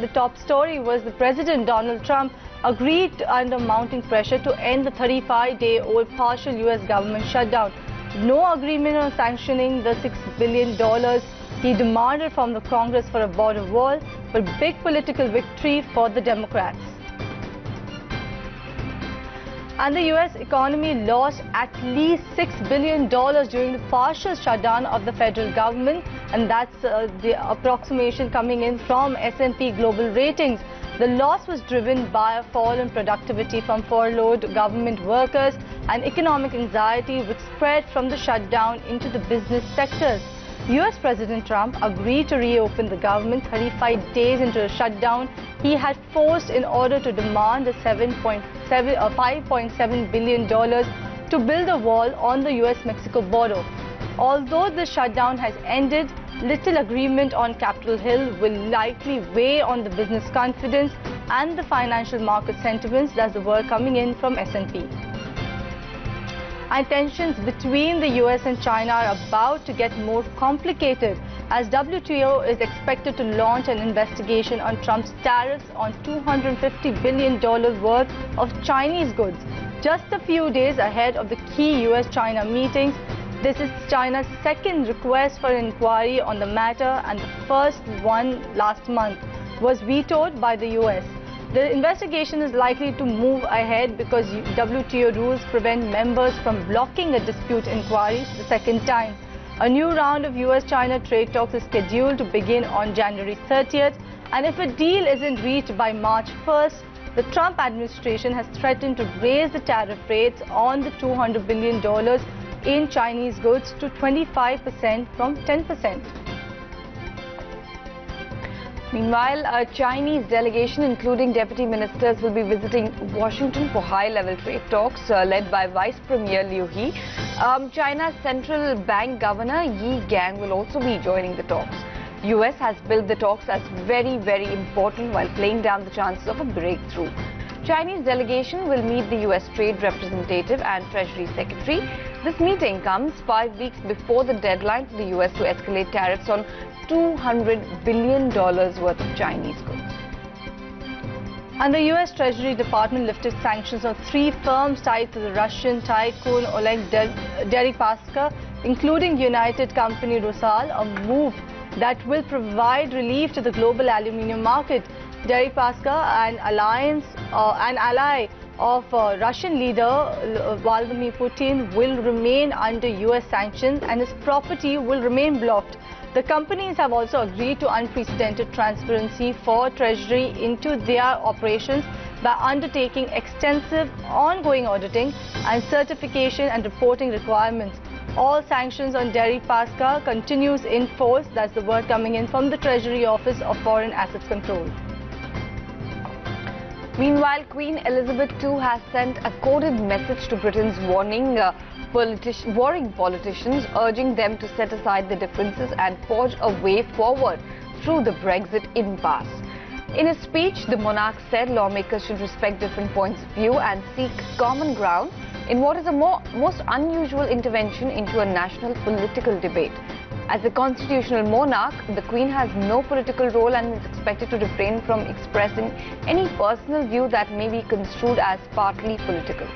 The top story was the President Donald Trump agreed under mounting pressure to end the 35-day-old partial U.S. government shutdown. No agreement on sanctioning the $6 billion he demanded from the Congress for a border wall, but big political victory for the Democrats. And the U.S. economy lost at least $6 billion during the partial shutdown of the federal government, and that's the approximation coming in from S&P Global Ratings. The loss was driven by a fall in productivity from furloughed government workers and economic anxiety which spread from the shutdown into the business sectors. U.S. President Trump agreed to reopen the government 35 days into a shutdown he had forced in order to demand the $5.7 billion to build a wall on the U.S.-Mexico border. Although the shutdown has ended, little agreement on Capitol Hill will likely weigh on the business confidence and the financial market sentiments. That's the word coming in from S&P. And tensions between the US and China are about to get more complicated as WTO is expected to launch an investigation on Trump's tariffs on $250 billion worth of Chinese goods. Just a few days ahead of the key US-China meetings, this is China's second request for an inquiry on the matter, and the first one last month was vetoed by the US. The investigation is likely to move ahead because WTO rules prevent members from blocking a dispute inquiry the second time. A new round of US-China trade talks is scheduled to begin on January 30th, and if a deal isn't reached by March 1st, the Trump administration has threatened to raise the tariff rates on the $200 billion in Chinese goods to 25% from 10%. Meanwhile, a Chinese delegation, including deputy ministers, will be visiting Washington for high-level trade talks led by Vice Premier Liu He. China's central bank governor Yi Gang will also be joining the talks. US has billed the talks as very, very important while playing down the chances of a breakthrough. Chinese delegation will meet the US Trade Representative and Treasury Secretary. This meeting comes 5 weeks before the deadline for the US to escalate tariffs on $200 billion worth of Chinese goods. And the US Treasury Department lifted sanctions on 3 firms tied to the Russian tycoon Oleg Deripaska, including United Company Rusal, a move that will provide relief to the global aluminium market. Deripaska, an ally of Russian leader Vladimir Putin, will remain under US sanctions and his property will remain blocked. The companies have also agreed to unprecedented transparency for Treasury into their operations by undertaking extensive ongoing auditing and certification and reporting requirements. All sanctions on Deripaska continues in force. That's the word coming in from the Treasury Office of Foreign Assets Control. Meanwhile, Queen Elizabeth II has sent a coded message to Britain's warring politicians, urging them to set aside their differences and forge a way forward through the Brexit impasse. In a speech, the monarch said lawmakers should respect different points of view and seek common ground in what is a most unusual intervention into a national political debate. As a constitutional monarch, the Queen has no political role and is expected to refrain from expressing any personal view that may be construed as partly political.